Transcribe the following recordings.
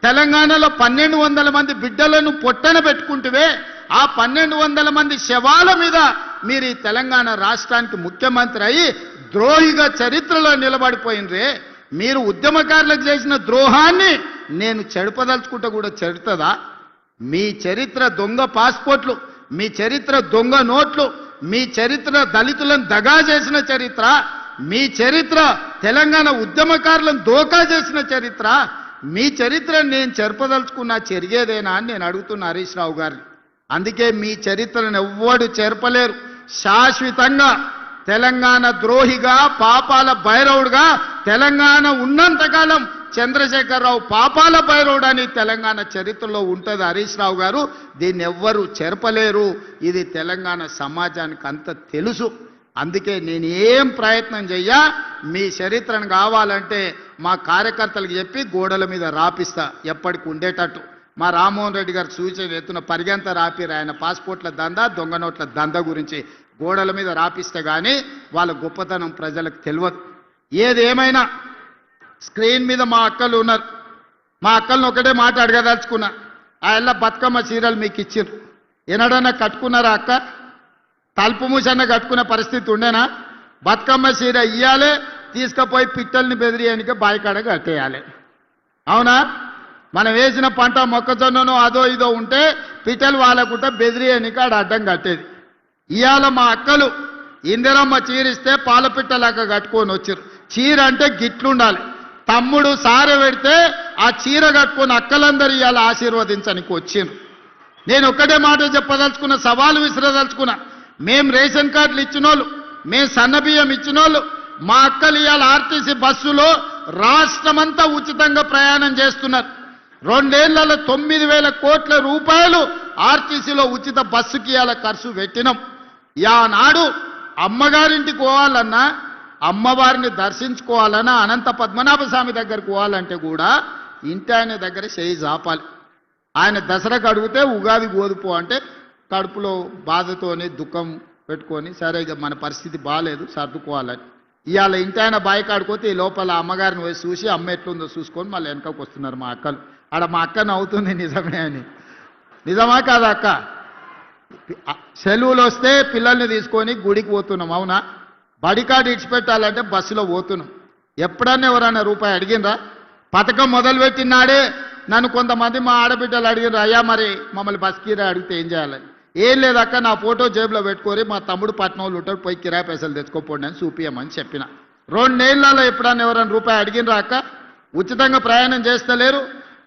తెలంగాణలో 1200 మంది బిడ్డలను పొట్టన పెట్టుకుంటువే ఆ 1200 మంది శవాల మీద మీరు ఈ తెలంగాణ రాష్ట్రానికి ముఖ్యమంత్రి అయి ద్రోహిగా చరిత్రలో నిలబడిపోయినరే మీరు ఉద్యమకారులకు చేసిన ద్రోహాన్ని నేను చెడపదలుచుకుంటే కూడా చెడుతుందా మీ చరిత్ర దొంగ పాస్పోర్ట్లు మీ చరిత్ర దొంగ నోట్లు మీ చరిత్ర దళితులను దగా చేసిన చరిత్ర మీ చరిత్ర తెలంగాణ ఉద్యమకారులను దోకా చేసిన చరిత్ర మీ చరిత్ర నేను చెరపదలుచుకున్నా చెరిగేదేనా అని నేను అడుగుతున్నా హరీష్ రావు గారిని అందుకే మీ చరిత్రను ఎవ్వడు చెరపలేరు శాశ్వతంగా తెలంగాణ ద్రోహిగా పాపాల భైరవుడుగా తెలంగాణ ఉన్నంతకాలం చంద్రశేఖరరావు పాపాల భైరవుడు అని తెలంగాణ చరిత్రలో ఉంటుంది హరీష్ రావు గారు దీన్ని ఎవ్వరు చెరపలేరు ఇది తెలంగాణ సమాజానికి అంత తెలుసు అందుకే నేను ఏం ప్రయత్నం చెయ్యా మీ చరిత్రను కావాలంటే మా కార్యకర్తలకు చెప్పి గోడల మీద రాపిస్తా ఎప్పటికి ఉండేటట్టు మా రామ్మోహన్ రెడ్డి గారు సూచన ఎత్తున పరిగెంత రాపిరు ఆయన పాస్పోర్ట్ల దందా దొంగ నోట్ల దందా గురించి గోడల మీద రాపిస్తే కానీ వాళ్ళ గొప్పతనం ప్రజలకు తెలియదు ఏదేమైనా స్క్రీన్ మీద మా అక్కలు ఉన్నారు మా అక్కలను ఒకటే మాట అడగదలుచుకున్నా ఆ ఎల్ల బతుకమ్మ చీరలు మీకు ఇచ్చిర్రు ఎన్నడన్నా కట్టుకున్నారా అక్క తలుపు మూసన్న కట్టుకునే పరిస్థితి ఉండేనా బతుకమ్మ చీర ఇయ్యాలి తీసుకుపోయి పిట్టల్ని బెదిరియడానికి బాయికాడ కట్టేయాలి అవునా మనం వేసిన పంట మొక్కజొన్ననో అదో ఇదో ఉంటే పిట్టలు వాళ్ళకుంటే బెదిరియడానికి ఆడ అడ్డం కట్టేది ఇవాళ మా అక్కలు ఇందిరమ్మ చీరిస్తే పాలపిట్టలాగా కట్టుకొని వచ్చారు చీర అంటే గిట్లుండాలి తమ్ముడు సార పెడితే ఆ చీర కట్టుకొని అక్కలందరూ ఇవాళ ఆశీర్వదించడానికి వచ్చిండ్రు నేను ఒక్కటే మాట చెప్పదలుచుకున్న సవాలు విసిరదలుచుకున్నా మేం రేషన్ కార్డులు ఇచ్చినోళ్ళు మేం సన్నబియ్యం ఇచ్చినోళ్ళు మా అక్కలు ఇవాళ ఆర్టీసీ బస్సులో రాష్ట్రమంతా ఉచితంగా ప్రయాణం చేస్తున్నారు 2 ఏళ్లలో 9,000 కోట్ల రూపాయలు ఆర్టీసీలో ఉచిత బస్సుకి ఇవాళ ఖర్చు పెట్టినాం యానాడు అమ్మగారింటికి పోవాలన్నా అమ్మవారిని దర్శించుకోవాలన్నా అనంత పద్మనాభ స్వామి దగ్గరికి పోవాలంటే కూడా ఇంటి ఆయన దగ్గర చేయి జాపాలి ఆయన దసరాకు అడిగితే ఉగాది గోదుపో అంటే కడుపులో బాధతోని దుఃఖం పెట్టుకొని సరే ఇక మన పరిస్థితి బాగాలేదు సర్దుకోవాలని ఇవాళ ఇంటి ఆయన బాయి కాడుకోతే ఈ లోపల అమ్మగారిని పోయి చూసి అమ్మ ఎట్లుందో చూసుకొని మళ్ళీ వెనకకు వస్తున్నారు మా అక్కలు ఆడ మా అక్క నవ్వుతుంది నిజమే అని నిజమా కాదా అక్క సెలవులు వస్తే పిల్లల్ని తీసుకొని గుడికి పోతున్నాం అవునా బడికాడు ఇడిచిపెట్టాలంటే బస్సులో పోతున్నాం ఎప్పుడన్నా ఎవరన్నా రూపాయి అడిగినరా పథకం మొదలుపెట్టినాడే నన్ను కొంతమంది మా ఆడబిడ్డలు అడిగినారు అయ్యా మరి మమ్మల్ని బస్ కిరాయి అడిగితే ఏం చేయాలని ఏం లేదక్క నా ఫోటో జేబులో పెట్టుకొని మా తమ్ముడు పట్నంలో ఉంటాడు పోయి కిరాయి పైసలు తెచ్చుకోపోండి అని చూపియమని చెప్పిన 2 ఏళ్లలో ఎప్పుడన్నా ఎవరన్నా రూపాయి అడిగినరా అక్క ఉచితంగా ప్రయాణం చేస్తలేరు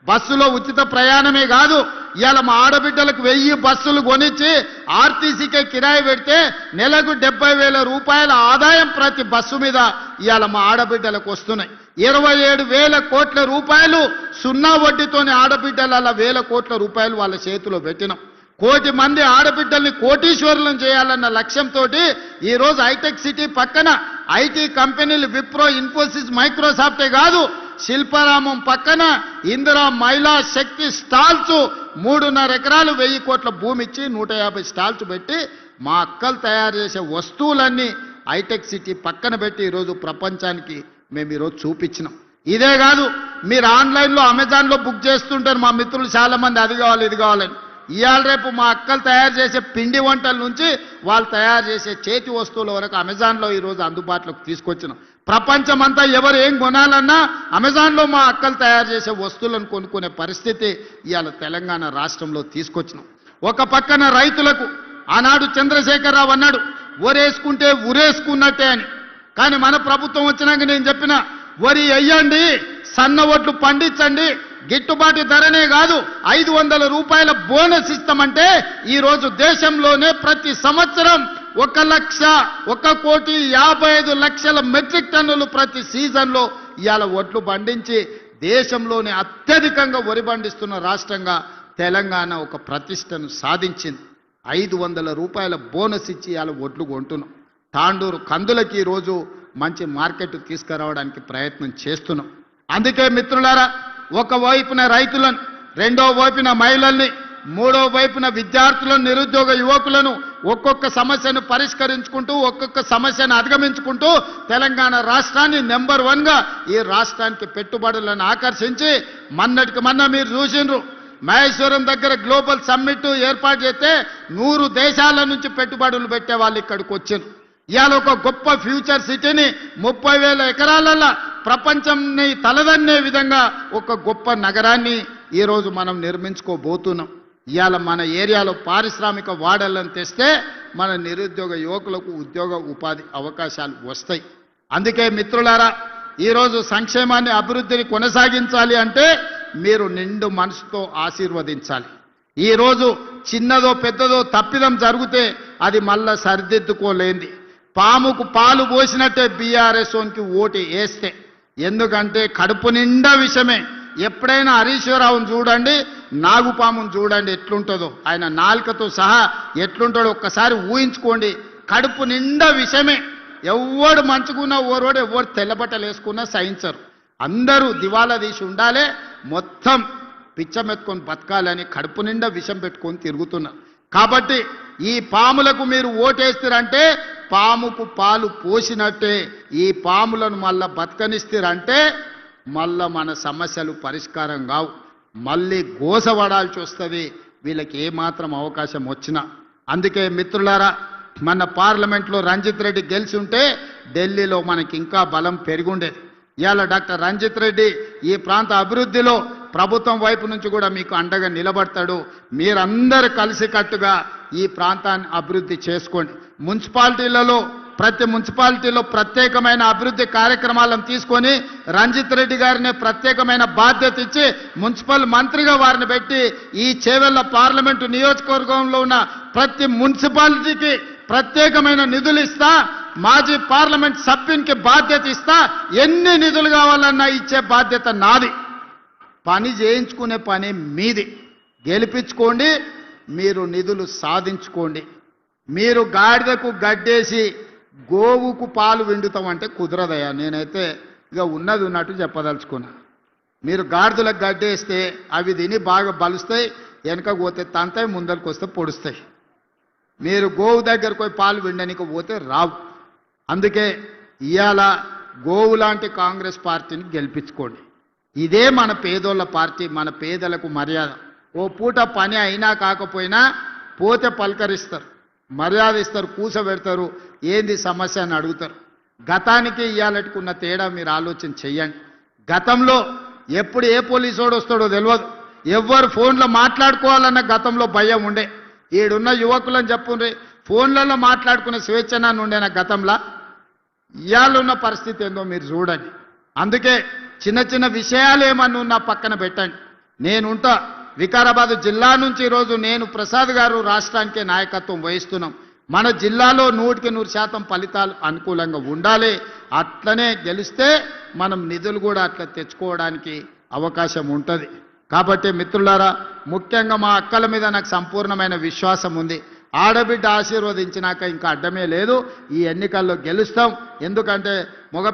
బస్సులో ఉచిత ప్రయాణమే కాదు ఇవాళ మా ఆడబిడ్డలకు 1000 బస్సులు కొనిచ్చి ఆర్టీసీకే కిరాయి పెడితే నెలకు 70,000 రూపాయల ఆదాయం ప్రతి బస్సు మీద ఇవాళ మా ఆడబిడ్డలకు వస్తున్నాయి 27,000 కోట్ల రూపాయలు సున్నా వడ్డీతోని ఆడబిడ్డల 1,000 కోట్ల రూపాయలు వాళ్ళ చేతిలో పెట్టినాం 1 కోటి మంది ఆడబిడ్డల్ని కోటీశ్వరులను చేయాలన్న లక్ష్యంతో ఈ రోజు హైటెక్ సిటీ పక్కన ఐటీ కంపెనీలు విప్రో ఇన్ఫోసిస్ మైక్రోసాఫ్టే కాదు శిల్పారామం పక్కన ఇందిరా మహిళా శక్తి స్టాల్స్ 3.5 ఎకరాలు 1000 కోట్ల భూమి ఇచ్చి 150 స్టాల్స్ పెట్టి మా అక్కలు తయారు చేసే వస్తువులన్నీ హైటెక్ సిటీ పక్కన పెట్టి ఈరోజు ప్రపంచానికి మేము ఈరోజు చూపించినాం ఇదే కాదు మీరు ఆన్లైన్లో అమెజాన్లో బుక్ చేస్తుంటారు మా మిత్రులు చాలా మంది అది కావాలి ఇది కావాలని ఇవాళ రేపు మా అక్కలు తయారు చేసే పిండి వంటల నుంచి వాళ్ళు తయారు చేసే చేతి వస్తువుల వరకు అమెజాన్లో ఈరోజు అందుబాటులోకి తీసుకొచ్చినాం ప్రపంచమంతా ఎవరు ఏం కొనాలన్నా అమెజాన్లో మా అక్కలు తయారు చేసే వస్తువులను కొనుక్కునే పరిస్థితి ఇవాళ తెలంగాణ రాష్ట్రంలో తీసుకొచ్చినాం ఒక పక్కన రైతులకు ఆనాడు చంద్రశేఖరరావు అన్నాడు వరేసుకుంటే ఉరేసుకున్నట్టే అని కానీ మన ప్రభుత్వం వచ్చినాక నేను చెప్పిన వరి వేయండి సన్న ఒట్లు పండించండి గిట్టుబాటు ధరనే కాదు 500 రూపాయల బోనస్ ఇస్తామంటే ఈరోజు దేశంలోనే ప్రతి సంవత్సరం 1,55,00,000 మెట్రిక్ టన్నులు ప్రతి సీజన్లో ఇవాళ ఒట్లు పండించి దేశంలోనే అత్యధికంగా వరి పండిస్తున్న రాష్ట్రంగా తెలంగాణ ఒక ప్రతిష్టను సాధించింది 500 రూపాయల బోనస్ ఇచ్చి ఇవాళ ఒట్లు కొంటున్నాం తాండూరు కందులకి ఈరోజు మంచి మార్కెట్ తీసుకురావడానికి ప్రయత్నం చేస్తున్నాం అందుకే మిత్రులారా ఒకవైపున రైతులను రెండో వైపున మహిళల్ని మూడో వైపున విద్యార్థులను నిరుద్యోగ యువకులను ఒక్కొక్క సమస్యను పరిష్కరించుకుంటూ ఒక్కొక్క సమస్యను అధిగమించుకుంటూ తెలంగాణ రాష్ట్రాన్ని నెంబర్ 1గా ఈ రాష్ట్రానికి పెట్టుబడులను ఆకర్షించి మొన్నటికి మొన్న మీరు చూసిండ్రు మహేశ్వరం దగ్గర గ్లోబల్ సమ్మిట్ ఏర్పాటు చేస్తే 100 దేశాల నుంచి పెట్టుబడులు పెట్టే వాళ్ళు ఇక్కడికి వచ్చారు. ఇవాళ ఒక గొప్ప ఫ్యూచర్ సిటీని 30,000 ఎకరాలలో ప్రపంచంని తలదన్నే విధంగా ఒక గొప్ప నగరాన్ని ఈరోజు మనం నిర్మించుకోబోతున్నాం. ఇవాళ మన ఏరియాలో పారిశ్రామిక వాడలను తెస్తే మన నిరుద్యోగ యువకులకు ఉద్యోగ ఉపాధి అవకాశాలు వస్తాయి. అందుకే మిత్రులారా, ఈరోజు సంక్షేమాన్ని అభివృద్ధిని కొనసాగించాలి అంటే మీరు నిండు మనసుతో ఆశీర్వదించాలి. ఈరోజు చిన్నదో పెద్దదో తప్పిదం జరిగితే అది మళ్ళా సరిదిద్దుకోలేంది. పాముకు పాలు పోసినట్టే బీఆర్ఎస్కి ఓటు వేస్తే, ఎందుకంటే కడుపు నిండా విషమే. ఎప్పుడైనా హరీశ్వరరావును చూడండి, నాగుపామును చూడండి ఎట్లుంటుందో, ఆయన నాలుకతో సహా ఎట్లుంటాడో ఒక్కసారి ఊహించుకోండి. కడుపు నిండా విషమే. ఎవడు మంచుకున్నా ఓరోడు ఎవరు తెల్లబట్టలు వేసుకున్నా సహించరు. అందరూ దివాలా తీసి ఉండాలి, మొత్తం పిచ్చమెత్తుకొని బతకాలని కడుపు నిండా విషం పెట్టుకొని తిరుగుతున్నారు. కాబట్టి ఈ పాములకు మీరు ఓటేస్తారంటే పాముకు పాలు పోసినట్టే. ఈ పాములను మళ్ళా బతకనిస్తారంటే మళ్ళా మన సమస్యలు పరిష్కారం కావు, మళ్ళీ గోసపడాల్సి వస్తుంది వీళ్ళకి ఏమాత్రం అవకాశం వచ్చినా. అందుకే మిత్రులారా, మన పార్లమెంట్లో రంజిత్ రెడ్డి గెలిచి ఉంటే ఢిల్లీలో మనకి ఇంకా బలం పెరిగుండేది. ఇవాళ డాక్టర్ రంజిత్ రెడ్డి ఈ ప్రాంత అభివృద్ధిలో ప్రభుత్వం వైపు నుంచి కూడా మీకు అండగా నిలబడతాడు. మీరందరూ కలిసికట్టుగా ఈ ప్రాంతాన్ని అభివృద్ధి చేసుకోండి. మున్సిపాలిటీలలో ప్రతి మున్సిపాలిటీలో ప్రత్యేకమైన అభివృద్ధి కార్యక్రమాలను తీసుకొని రంజిత్ రెడ్డి గారిని ప్రత్యేకమైన బాధ్యత ఇచ్చి మున్సిపల్ మంత్రిగా వారిని పెట్టి ఈ చేవెళ్ల పార్లమెంటు నియోజకవర్గంలో ఉన్న ప్రతి మున్సిపాలిటీకి ప్రత్యేకమైన నిధులు ఇస్తా, మాజీ పార్లమెంట్ సభ్యునికి బాధ్యత ఇస్తా, ఎన్ని నిధులు కావాలన్నా ఇచ్చే బాధ్యత నాది. పని చేయించుకునే పని మీది. గెలిపించుకోండి, మీరు నిధులు సాధించుకోండి. మీరు గాడిదకు గడ్డేసి గోవుకు పాలు విండుతామంటే కుదరదయ్యా. నేనైతే ఇక ఉన్నది ఉన్నట్టు చెప్పదలుచుకున్నా. మీరు గాడిదలకు గడ్డేస్తే అవి తిని బాగా బలుస్తాయి, వెనక పోతే తంతాయి, ముందరికి వస్తే పొడుస్తాయి. మీరు గోవు దగ్గరకు పోయి పాలు విండనికి పోతే రావు. అందుకే ఇవాళ గోవు లాంటి కాంగ్రెస్ పార్టీని గెలిపించుకోండి. ఇదే మన పేదోళ్ళ పార్టీ, మన పేదలకు మర్యాద. ఓ పూట పని అయినా కాకపోయినా పోతే పలకరిస్తారు, మర్యాద ఇస్తారు, కూసబెడతారు, ఏంది సమస్య అని అడుగుతారు. గతానికి ఇవాళకున్న తేడా మీరు ఆలోచన చెయ్యండి. గతంలో ఎప్పుడు ఏ పోలీసోడు వస్తాడో తెలియదు, ఎవ్వరు ఫోన్లో మాట్లాడుకోవాలన్న గతంలో భయం ఉండే. ఈడున్న యువకులని చెప్పుండ్రి, ఫోన్లలో మాట్లాడుకునే స్వేచ్ఛనాన్ని ఉండేనా గతంలో? ఇవాళ ఉన్న పరిస్థితి ఏందో మీరు చూడండి. అందుకే చిన్న చిన్న విషయాలు ఏమన్నా ఉన్నా పక్కన పెట్టండి. నేనుంటా. వికారాబాద్ జిల్లా నుంచి ఈరోజు నేను ప్రసాద్ గారు రాష్ట్రానికే నాయకత్వం వహిస్తున్నాం. మన జిల్లాలో 100% ఫలితాలు అనుకూలంగా ఉండాలి. అట్లనే గెలిస్తే మనం నిధులు కూడా అట్లా తెచ్చుకోవడానికి అవకాశం ఉంటుంది. కాబట్టి మిత్రులారా, ముఖ్యంగా మా అక్కల మీద నాకు సంపూర్ణమైన విశ్వాసం ఉంది. ఆడబిడ్డ ఆశీర్వదించినాక ఇంకా అడ్డమే లేదు. ఈ ఎన్నికల్లో గెలుస్తాం. ఎందుకంటే మగ